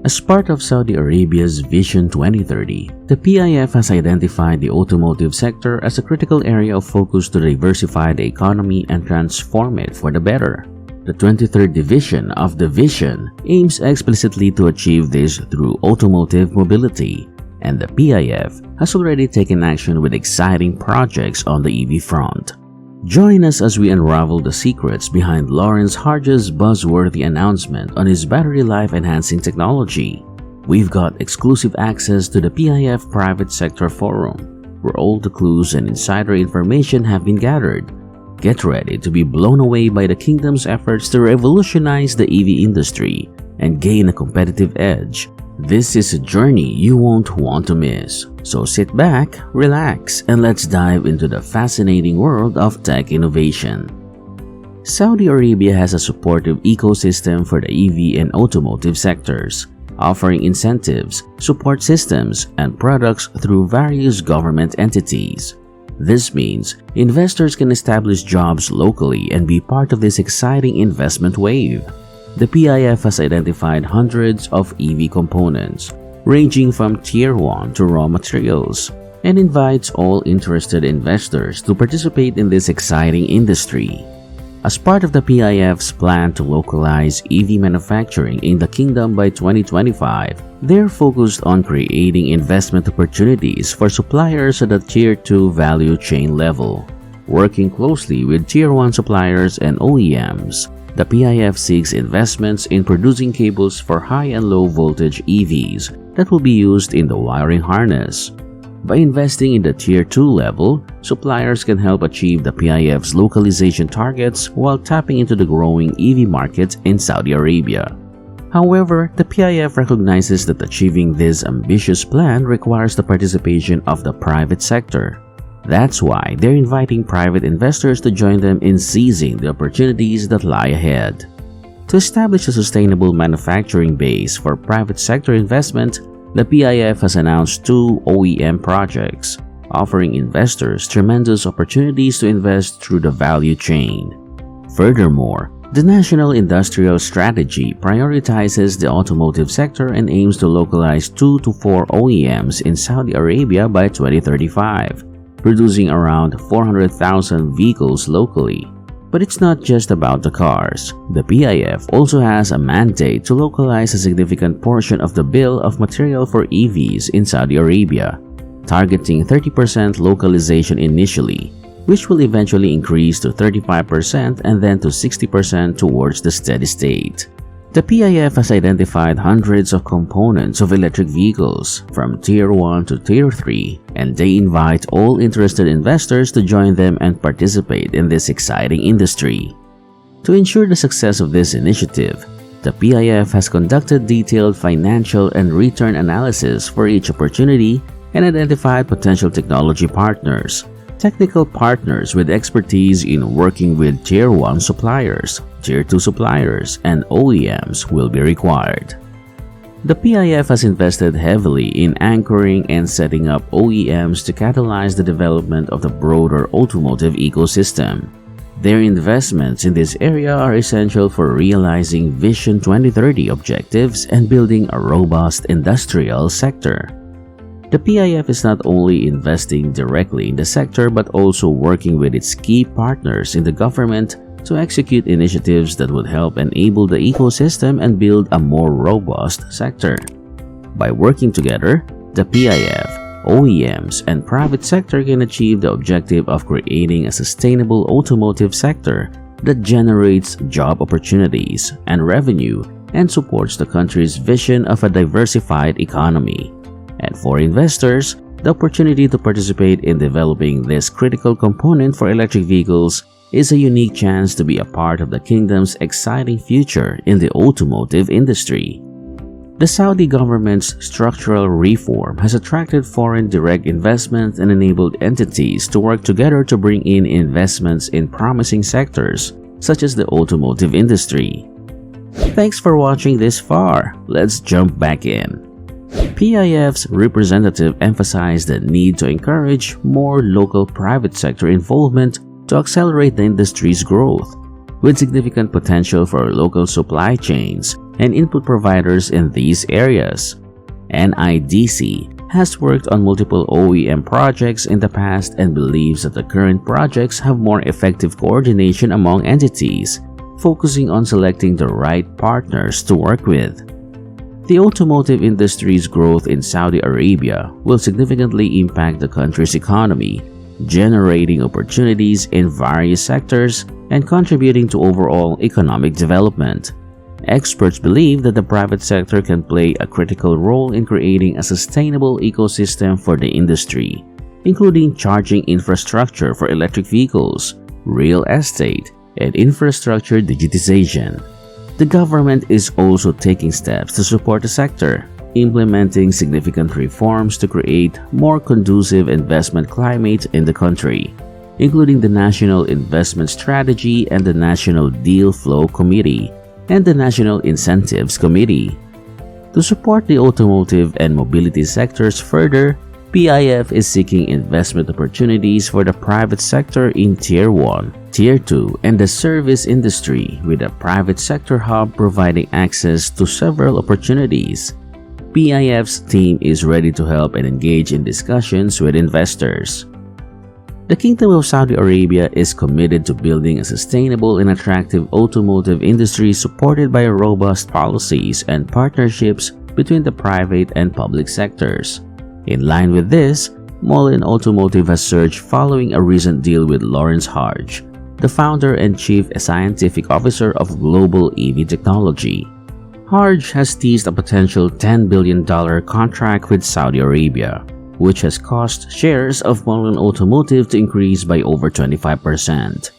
As part of Saudi Arabia's Vision 2030, the PIF has identified the automotive sector as a critical area of focus to diversify the economy and transform it for the better. The 23rd Division of the Vision aims explicitly to achieve this through automotive mobility, and the PIF has already taken action with exciting projects on the EV front. Join us as we unravel the secrets behind Lawrence Harge's buzzworthy announcement on his battery life enhancing technology. We've got exclusive access to the PIF Private Sector Forum, where all the clues and insider information have been gathered. Get ready to be blown away by the kingdom's efforts to revolutionize the EV industry and gain a competitive edge. This is a journey you won't want to miss. So sit back, relax, and let's dive into the fascinating world of tech innovation. Saudi Arabia has a supportive ecosystem for the EV and automotive sectors, offering incentives, support systems, and products through various government entities. This means investors can establish jobs locally and be part of this exciting investment wave. The PIF has identified hundreds of EV components, ranging from Tier 1 to raw materials, and invites all interested investors to participate in this exciting industry. As part of the PIF's plan to localize EV manufacturing in the kingdom by 2025, they're focused on creating investment opportunities for suppliers at the Tier 2 value chain level. Working closely with Tier 1 suppliers and OEMs, the PIF seeks investments in producing cables for high and low voltage EVs that will be used in the wiring harness. By investing in the Tier 2 level, suppliers can help achieve the PIF's localization targets while tapping into the growing EV market in Saudi Arabia. However, the PIF recognizes that achieving this ambitious plan requires the participation of the private sector. That's why they're inviting private investors to join them in seizing the opportunities that lie ahead. To establish a sustainable manufacturing base for private sector investment, the PIF has announced 2 OEM projects, offering investors tremendous opportunities to invest through the value chain. Furthermore, the National Industrial Strategy prioritizes the automotive sector and aims to localize 2 to 4 OEMs in Saudi Arabia by 2035. Producing around 400,000 vehicles locally. But it's not just about the cars. The PIF also has a mandate to localize a significant portion of the bill of material for EVs in Saudi Arabia, targeting 30% localization initially, which will eventually increase to 35% and then to 60% towards the steady state. The PIF has identified hundreds of components of electric vehicles from Tier 1 to Tier 3, and they invite all interested investors to join them and participate in this exciting industry. To ensure the success of this initiative, the PIF has conducted detailed financial and return analysis for each opportunity and identified potential technology partners, technical partners with expertise in working with Tier 1 suppliers, Tier 2 suppliers, and OEMs will be required. The PIF has invested heavily in anchoring and setting up OEMs to catalyze the development of the broader automotive ecosystem. Their investments in this area are essential for realizing Vision 2030 objectives and building a robust industrial sector. The PIF is not only investing directly in the sector but also working with its key partners in the government to execute initiatives that would help enable the ecosystem and build a more robust sector. By working together, the PIF, OEMs, and private sector can achieve the objective of creating a sustainable automotive sector that generates job opportunities and revenue and supports the country's vision of a diversified economy. And for investors, the opportunity to participate in developing this critical component for electric vehicles is a unique chance to be a part of the kingdom's exciting future in the automotive industry. The Saudi government's structural reform has attracted foreign direct investment and enabled entities to work together to bring in investments in promising sectors such as the automotive industry. Thanks for watching this far. Let's jump back in. PIF's representative emphasized the need to encourage more local private sector involvement to accelerate the industry's growth. with significant potential for local supply chains and input providers in these areas. NIDC has worked on multiple OEM projects in the past and believes that the current projects have more effective coordination among entities, focusing on selecting the right partners to work with. The automotive industry's growth in Saudi Arabia will significantly impact the country's economy, generating opportunities in various sectors and contributing to overall economic development. Experts believe that the private sector can play a critical role in creating a sustainable ecosystem for the industry, including charging infrastructure for electric vehicles, real estate, and infrastructure digitization. The government is also taking steps to support the sector, implementing significant reforms to create more conducive investment climate in the country, including the National Investment Strategy and the National Deal Flow Committee and the National Incentives Committee. To support the automotive and mobility sectors further, PIF is seeking investment opportunities for the private sector in Tier 1, Tier 2, and the service industry, with a private sector hub providing access to several opportunities. PIF's team is ready to help and engage in discussions with investors. The Kingdom of Saudi Arabia is committed to building a sustainable and attractive automotive industry supported by robust policies and partnerships between the private and public sectors. In line with this, Mullen Automotive has surged following a recent deal with Lawrence Harge, the founder and chief scientific officer of Global EV Technology. Harge has teased a potential $10 billion contract with Saudi Arabia, which has caused shares of Mullen Automotive to increase by over 25%.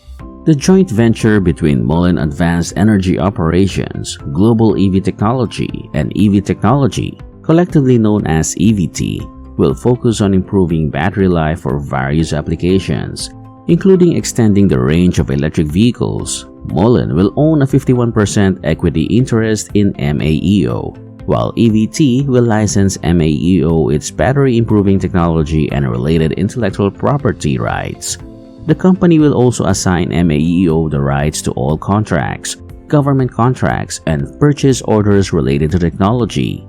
The joint venture between Mullen Advanced Energy Operations, Global EV Technology, and EV Technology, collectively known as EVT, will focus on improving battery life for various applications, including extending the range of electric vehicles. Mullen will own a 51% equity interest in MAEO, while EVT will license MAEO its battery-improving technology and related intellectual property rights. The company will also assign MAEO the rights to all contracts, government contracts, and purchase orders related to technology.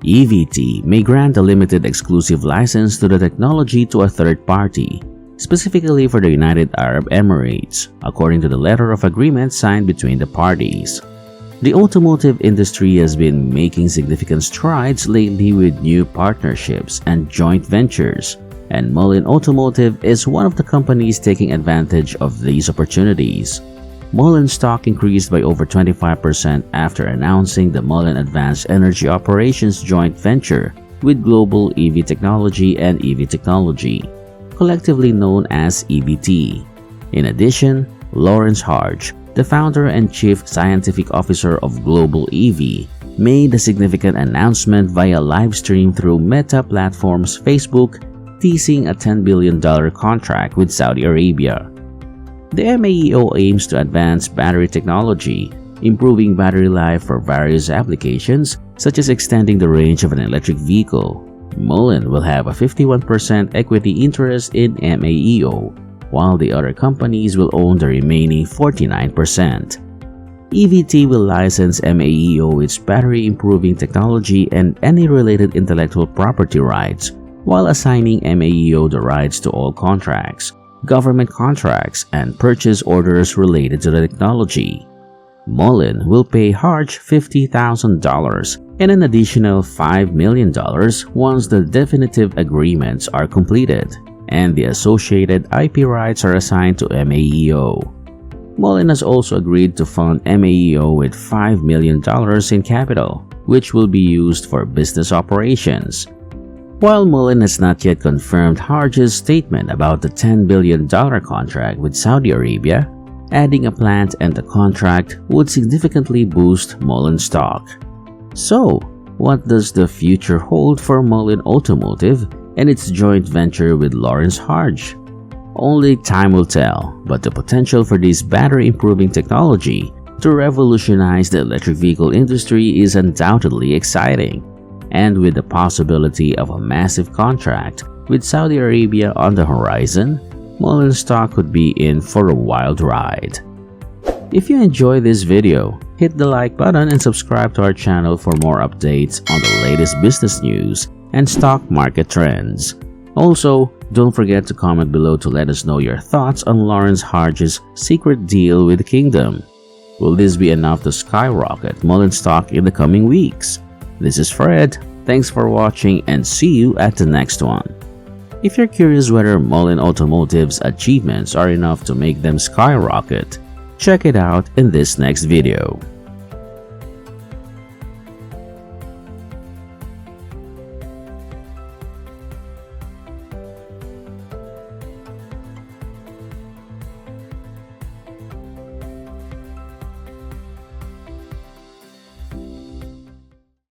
EVT may grant a limited exclusive license to the technology to a third party, specifically for the United Arab Emirates, according to the letter of agreement signed between the parties. The automotive industry has been making significant strides lately with new partnerships and joint ventures, and Mullen Automotive is one of the companies taking advantage of these opportunities. Mullen stock increased by over 25% after announcing the Mullen Advanced Energy Operations joint venture with Global EV Technology and EV Technology, collectively known as EVT. In addition, Lawrence Harge, the founder and chief scientific officer of Global EV, made a significant announcement via live stream through Meta Platforms Facebook, teasing a $10 billion contract with Saudi Arabia. The MAEO aims to advance battery technology, improving battery life for various applications, such as extending the range of an electric vehicle. Mullen will have a 51% equity interest in MAEO, while the other companies will own the remaining 49%. EVT will license MAEO its battery-improving technology and any related intellectual property rights, while assigning MAEO the rights to all contracts, government contracts, and purchase orders related to the technology. Mullen will pay Harge $50,000 and an additional $5 million once the definitive agreements are completed and the associated IP rights are assigned to MAEO. Mullen has also agreed to fund MAEO with $5 million in capital, which will be used for business operations. While Mullen has not yet confirmed Harge's statement about the $10 billion contract with Saudi Arabia, adding a plant and the contract would significantly boost Mullen stock. So, what does the future hold for Mullen Automotive and its joint venture with Lawrence Harge? Only time will tell, but the potential for this battery-improving technology to revolutionize the electric vehicle industry is undoubtedly exciting. And with the possibility of a massive contract with Saudi Arabia on the horizon, Mullen stock could be in for a wild ride. If you enjoyed this video, hit the like button and subscribe to our channel for more updates on the latest business news and stock market trends. Also, don't forget to comment below to let us know your thoughts on Lawrence Harge's secret deal with the kingdom. Will this be enough to skyrocket muln stock in the coming weeks? This is Fred. Thanks for watching and see you at the next one. If you're curious whether Mullen Automotive's achievements are enough to make them skyrocket, check it out in this next video.